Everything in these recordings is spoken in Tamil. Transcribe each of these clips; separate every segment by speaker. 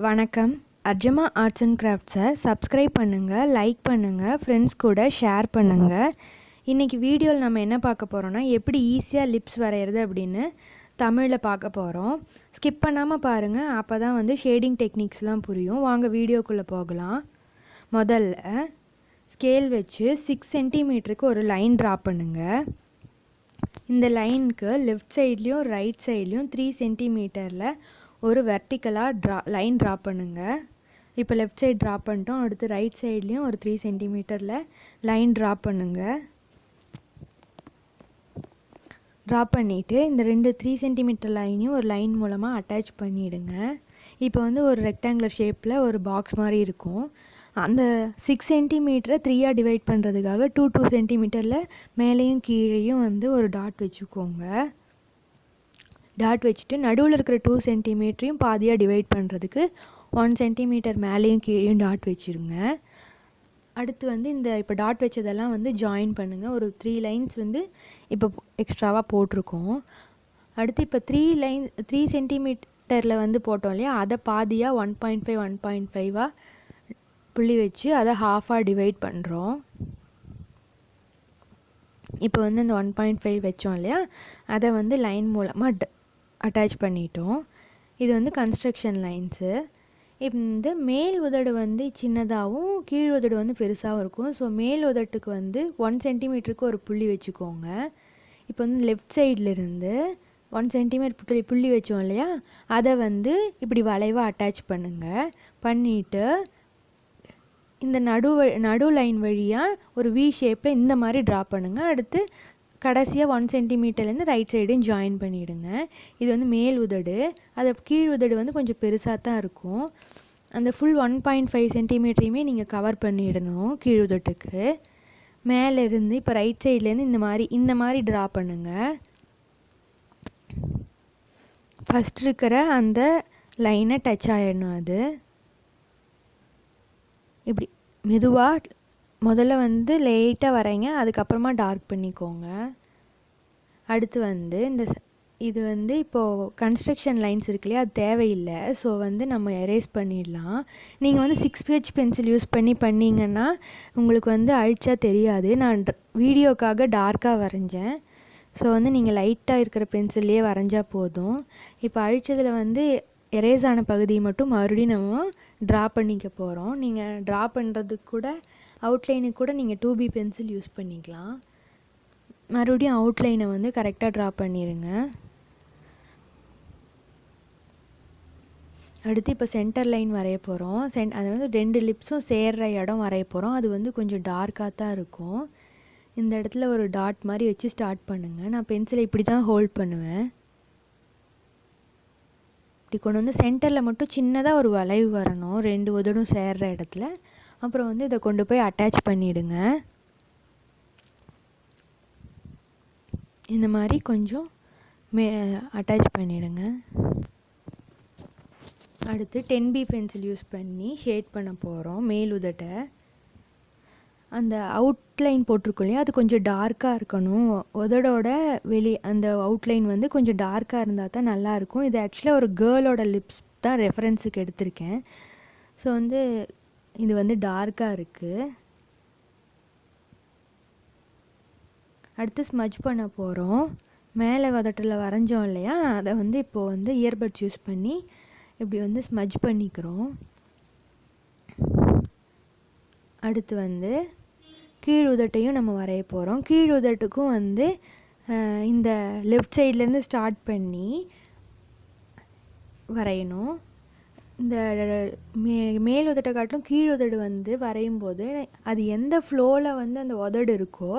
Speaker 1: வணக்கம். அர்ஜமா ஆர்ட்ஸ் அண்ட் கிராஃப்ட்ஸை சப்ஸ்கிரைப் பண்ணுங்கள், லைக் பண்ணுங்கள், ஃப்ரெண்ட்ஸ் கூட ஷேர் பண்ணுங்கள். இன்றைக்கி வீடியோவில் நம்ம என்ன பார்க்க போகிறோன்னா, எப்படி ஈஸியாக லிப்ஸ் வரைகிறது அப்படின்னு தமிழில் பார்க்க போகிறோம். ஸ்கிப் பண்ணாமல் பாருங்கள், அப்போ தான் ஷேடிங் டெக்னிக்ஸ்லாம் புரியும். வாங்க வீடியோக்குள்ளே போகலாம். முதல்ல ஸ்கேல் வச்சு 6 சென்டிமீட்டருக்கு ஒரு லைன் ட்ரா பண்ணுங்கள். இந்த லைனுக்கு லெஃப்ட் சைட்லேயும் ரைட் சைட்லேயும் 3 சென்டிமீட்டரில் ஒரு வெர்டிக்கலாக லைன் ட்ரா பண்ணுங்கள். இப்போ லெஃப்ட் சைட் ட்ரா பண்ணிட்டோம். அடுத்து ரைட் சைட்லேயும் ஒரு 3 சென்டிமீட்டரில் லைன் ட்ரா பண்ணுங்கள். ட்ரா பண்ணிவிட்டு இந்த 3 சென்டிமீட்டர் லைனையும் ஒரு லைன் மூலமாக அட்டாச் பண்ணிவிடுங்க. இப்போ ஒரு ரெக்டாங்குலர் ஷேப்பில் ஒரு பாக்ஸ் மாதிரி இருக்கும். அந்த 6 சென்டிமீட்டரை 3ஆக டிவைட் பண்ணுறதுக்காக 2 சென்டிமீட்டரில் மேலேயும் கீழேயும் ஒரு டாட் வச்சுக்கோங்க. டாட் வச்சுட்டு நடுவில் இருக்கிற 2 சென்டிமீட்டரையும் பாதியாக டிவைட் பண்ணுறதுக்கு 1 சென்டிமீட்டர் மேலேயும் கீழேயும் டாட் வச்சுருங்க. அடுத்து இந்த இப்போ டாட் வச்சதெல்லாம் ஜாயின் பண்ணுங்கள். ஒரு 3 லைன்ஸ் இப்போ எக்ஸ்ட்ராவாக போட்டிருக்கோம். அடுத்து இப்போ 3 சென்டிமீட்டரில் போட்டோம் இல்லையா, அதை பாதியாக 1.5 1.5ஆக புள்ளி வச்சு அதை ஹாஃபாக டிவைட் பண்ணுறோம். இப்போ இந்த 1.5 வச்சோம் இல்லையா, அதை லைன் மூலமாக அட்டாச் பண்ணிட்டோம். இது கன்ஸ்ட்ரக்ஷன் லைன்ஸு. இந்த மேல் உதடு சின்னதாகவும் கீழ் உதடு பெருசாகவும் இருக்கும். ஸோ மேல் உதட்டுக்கு 1 சென்டிமீட்டருக்கு ஒரு புள்ளி வச்சுக்கோங்க. இப்போ லெஃப்ட் சைட்லேருந்து 1 சென்டிமீட்டர் புள்ளி வச்சோம் இல்லையா, அதை இப்படி வளைவாக அட்டாச் பண்ணுங்கள். பண்ணிவிட்டு இந்த நடு லைன் வழியாக ஒரு வி ஷேப்பில் இந்த மாதிரி ட்ரா பண்ணுங்கள். அடுத்து கடைசியாக 1 சென்டிமீட்டர்லேருந்து ரைட் சைடையும் ஜாயின் பண்ணிவிடுங்க. இது மேல் உதடு. அது கீழ் உதடு கொஞ்சம் பெருசாக தான் இருக்கும். அந்த ஃபுல் 1.5 சென்டிமீட்டரையுமே நீங்கள் கவர் பண்ணிடணும் கீழ் உதட்டுக்கு. மேலேருந்து இப்போ ரைட் சைட்லேருந்து இந்த மாதிரி ட்ரா பண்ணுங்கள். ஃபஸ்ட் இருக்கிற அந்த லைனை டச் ஆகிடணும். அது இப்படி மெதுவாக முதல்ல லைட்டாக வரைங்க, அதுக்கப்புறமா டார்க் பண்ணிக்கோங்க. அடுத்து இந்த இது இப்போது கன்ஸ்ட்ரக்ஷன் லைன்ஸ் இருக்கு இல்லையா, அது தேவையில்லை. ஸோ நம்ம எரேஸ் பண்ணிடலாம். நீங்கள் 6H பென்சில் யூஸ் பண்ணிங்கன்னா உங்களுக்கு அழிச்சா தெரியாது. நான் வீடியோக்காக டார்க்காக வரைஞ்சேன். ஸோ நீங்கள் லைட்டாக இருக்கிற பென்சில்லையே வரைஞ்சா போதும். இப்போ அழிச்சதில் எரேஸ் ஆன பகுதியை மட்டும் மறுபடியும் நம்ம ட்ரா பண்ணிக்க போகிறோம். நீங்கள் ட்ரா பண்ணுறதுக்கு கூட அவுட்லைனுக்கு கூட நீங்கள் 2B பென்சில் யூஸ் பண்ணிக்கலாம். மறுபடியும் அவுட்லைனை கரெக்டாக ட்ரா பண்ணிடுங்க. அடுத்து இப்போ சென்டர் லைன் வரைய போகிறோம். அது 2 லிப்ஸும் சேர்கிற இடம் வரைய போகிறோம். அது கொஞ்சம் டார்க்காக தான் இருக்கும். இந்த இடத்துல ஒரு டாட் மாதிரி வச்சு ஸ்டார்ட் பண்ணுங்கள். நான் பென்சிலை இப்படி தான் ஹோல்ட் பண்ணுவேன். இப்படி கொண்டு சென்டரில் மட்டும் சின்னதாக ஒரு வளைவு வரணும், 2 உதடும் சேர்கிற இடத்துல. அப்புறம் இதை கொண்டு போய் அட்டாச் பண்ணிவிடுங்க. இந்த மாதிரி கொஞ்சம் அட்டாச் பண்ணிவிடுங்க. அடுத்து 10B பென்சில் யூஸ் பண்ணி ஷேட் பண்ண போகிறோம் மேல் உதட்டை. அந்த அவுட்லைன் போட்டிருக்கோம் இல்லையா, அது கொஞ்சம் டார்க்காக இருக்கணும். உதடோட அந்த அவுட்லைன் கொஞ்சம் டார்க்காக இருந்தால் தான் நல்லாயிருக்கும். இது ஆக்சுவலாக ஒரு கேர்ளோட லிப்ஸ் தான் ரெஃபரன்ஸுக்கு எடுத்திருக்கேன். ஸோ இது டார்க்காக இருக்குது. அடுத்து ஸ்மஜ் பண்ண போகிறோம். மேலே உதட்டில் வரைஞ்சோம் இல்லையா, அதை இப்போது இயர்பட்ஸ் யூஸ் பண்ணி இப்படி ஸ்மஜ் பண்ணிக்கிறோம். அடுத்து கீழ் உதட்டையும் நம்ம வரைய போகிறோம். கீழ் உதட்டுக்கும் இந்த லெஃப்ட் சைட்லேருந்து ஸ்டார்ட் பண்ணி வரையணும். இந்த மேல் உதட்டை காட்டிலும் கீழ் உதடு வரையும் போது அது எந்த ஃப்ளோவில் அந்த உதடு இருக்கோ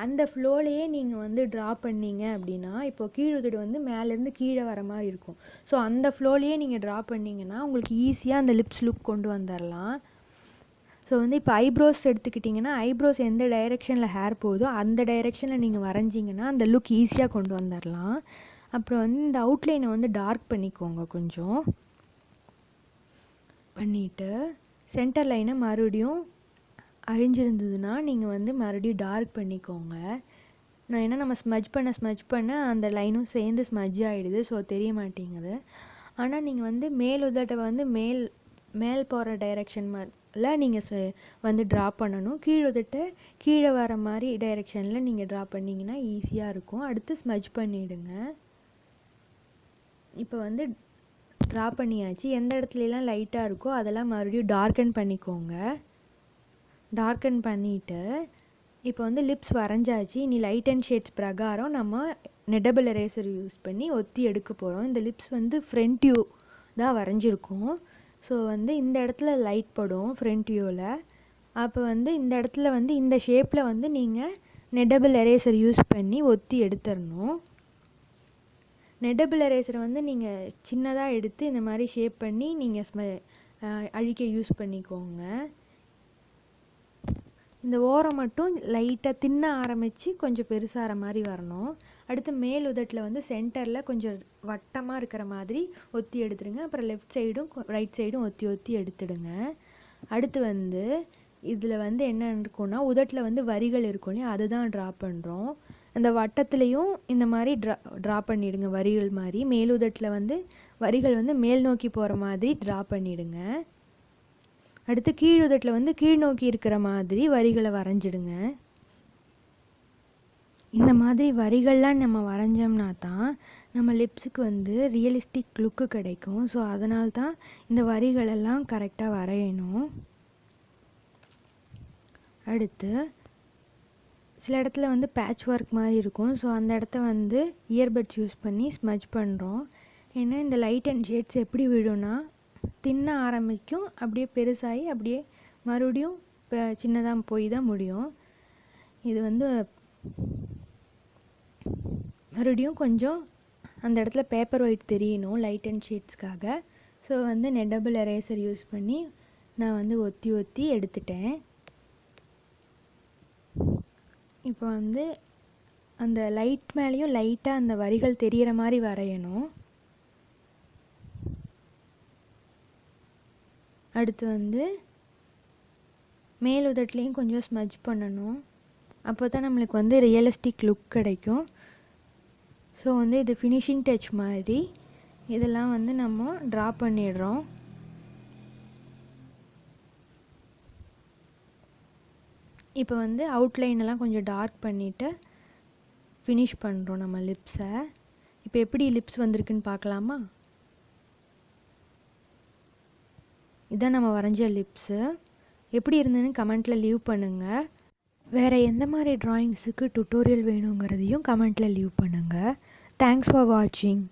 Speaker 1: அந்த ஃப்ளோலையே நீங்கள் ட்ரா பண்ணிங்க அப்படின்னா, இப்போ கீழ் உதடு மேலேருந்து கீழே வர மாதிரி இருக்கும். ஸோ அந்த ஃப்ளோலையே நீங்கள் ட்ரா பண்ணிங்கன்னா உங்களுக்கு ஈஸியாக அந்த லிப்ஸ் லுக் கொண்டு வந்துடலாம். ஸோ இப்போ ஐப்ரோஸ் எடுத்துக்கிட்டிங்கன்னா, ஐப்ரோஸ் எந்த டைரெக்ஷனில் ஹேர் போகுதோ அந்த டைரெக்ஷனில் நீங்கள் வரைஞ்சிங்கன்னா அந்த லுக் ஈஸியாக கொண்டு வந்துடலாம். அப்புறம் இந்த அவுட்லைனை டார்க் பண்ணிக்கோங்க. கொஞ்சம் பண்ணிவிட்டு சென்டர் லைனை மறுபடியும் அழிஞ்சிருந்ததுன்னா நீங்கள் மறுபடியும் டார்க் பண்ணிக்கோங்க. ஏன்னா நம்ம ஸ்மஜ் பண்ண அந்த லைனும் சேர்ந்து ஸ்மஜ் ஆகிடுது. ஸோ தெரிய மாட்டேங்குது. ஆனால் நீங்கள் மேல் உதட்டை மேல் மேல் போகிற டைரெக்ஷனில் நீங்கள் வந்து ட்ரா பண்ணணும். கீழ் உதட்டை கீழே வர மாதிரி டைரெக்ஷனில் நீங்கள் ட்ரா பண்ணிங்கன்னா ஈஸியாக இருக்கும். அடுத்து ஸ்மஜ் பண்ணிவிடுங்க. இப்போ வந்து ட்ரா பண்ணியாச்சு. எந்த இடத்துலலாம் லைட்டாக இருக்கோ அதெல்லாம் மறுபடியும் டார்க்கன் பண்ணிக்கோங்க. டார்க்கன் பண்ணிவிட்டு இப்போ வந்து லிப்ஸ் வரைஞ்சாச்சு. இனி லைட் அண்ட் ஷேட்ஸ் பிரகாரம் நம்ம நெட்டபிள் எரேசர் யூஸ் பண்ணி ஒத்தி எடுக்க போகிறோம். இந்த லிப்ஸ் வந்து ஃப்ரண்ட் வியூ தான் வரைஞ்சிருக்கோம். ஸோ வந்து இந்த இடத்துல லைட் படும் ஃப்ரண்ட் வியூவில். அப்போ வந்து இந்த இடத்துல வந்து இந்த ஷேப்பில் வந்து நீங்கள் நெட்டபிள் எரேசர் யூஸ் பண்ணி ஒத்தி எடுத்துடணும். நெட்டபிள் எரேசரை வந்து நீங்கள் சின்னதாக எடுத்து இந்த மாதிரி ஷேப் பண்ணி நீங்கள் அழிக்க யூஸ் பண்ணிக்கோங்க. இந்த ஓரம் மட்டும் லைட்டாக தின்ன ஆரம்பித்து கொஞ்சம் பெருசாகிற மாதிரி வரணும். அடுத்து மேல் உதட்டில் வந்து சென்டரில் கொஞ்சம் வட்டமாக இருக்கிற மாதிரி ஒத்தி எடுத்துடுங்க. அப்புறம் லெஃப்ட் சைடும் ரைட் சைடும் ஒத்தி ஒத்தி எடுத்துடுங்க. அடுத்து வந்து இதில் வந்து என்ன இருக்குன்னா உதட்டில் வந்து வரிகள் இருக்கும் இல்லையா, அதுதான் ட்ரா பண்ணுறோம். அந்த வட்டத்துலேயும் இந்த மாதிரி ட்ரா பண்ணிவிடுங்க வரிகள் மாதிரி. மேல் உதட்டில் வந்து வரிகள் வந்து மேல் நோக்கி போகிற மாதிரி ட்ரா பண்ணிவிடுங்க. அடுத்து கீழ் உதட்டில் வந்து கீழ் நோக்கி இருக்கிற மாதிரி வரிகளை வரைஞ்சிடுங்க. இந்த மாதிரி வரிகள்லாம் நம்ம வரைஞ்சோம்னா தான் நம்ம லிப்ஸுக்கு வந்து ரியலிஸ்டிக் லுக்கு கிடைக்கும். ஸோ அதனால தான் இந்த வரிகளெல்லாம் கரெக்டாக வரையணும். அடுத்து சில இடத்துல வந்து பேட்ச் ஒர்க் மாதிரி இருக்கும். ஸோ அந்த இடத்த வந்து இயர்பட்ஸ் யூஸ் பண்ணி ஸ்மஜ் பண்ணுறோம். ஏன்னா இந்த லைட் அண்ட் ஷேட்ஸ் எப்படி விடும்னா தின்ன ஆரம்பிக்கும், அப்படியே பெருசாகி அப்படியே மறுபடியும் சின்னதாக போய் தான் முடியும். இது வந்து மறுபடியும் கொஞ்சம் அந்த இடத்துல பேப்பர் ஒயிட் தெரியணும் லைட் அண்ட் ஷேட்ஸ்க்காக. ஸோ வந்து நெட்டபிள் எரேசர் யூஸ் பண்ணி நான் வந்து ஒத்தி ஒத்தி எடுத்துட்டேன். இப்போ வந்து அந்த லைட் மேலேயும் லைட்டாக அந்த வரிகள் தெரிகிற மாதிரி வரையணும். அடுத்து வந்து மேல் உதட்லேயும் கொஞ்சம் ஸ்மஜ் பண்ணணும். அப்போ தான் நம்மளுக்கு வந்து ரியலிஸ்டிக் லுக் கிடைக்கும். ஸோ வந்து இது ஃபினிஷிங் டச் மாதிரி இதெல்லாம் வந்து நம்ம ட்ரா பண்ணிடுறோம். இப்போ வந்து அவுட்லைன் எல்லாம் கொஞ்சம் டார்க் பண்ணிவிட்டு ஃபினிஷ் பண்ணுறோம் நம்ம லிப்ஸை. இப்போ எப்படி லிப்ஸ் வந்திருக்குன்னு பார்க்கலாமா? இதான் நம்ம வரைஞ்ச லிப்ஸு. எப்படி இருந்ததுன்னு கமெண்ட்டில் லீவ் பண்ணுங்கள். வேறு எந்த மாதிரி ட்ராயிங்ஸுக்கு டுட்டோரியல் வேணுங்கிறதையும் கமெண்ட்டில் லீவ் பண்ணுங்கள். தேங்க்ஸ் ஃபார் வாட்சிங்.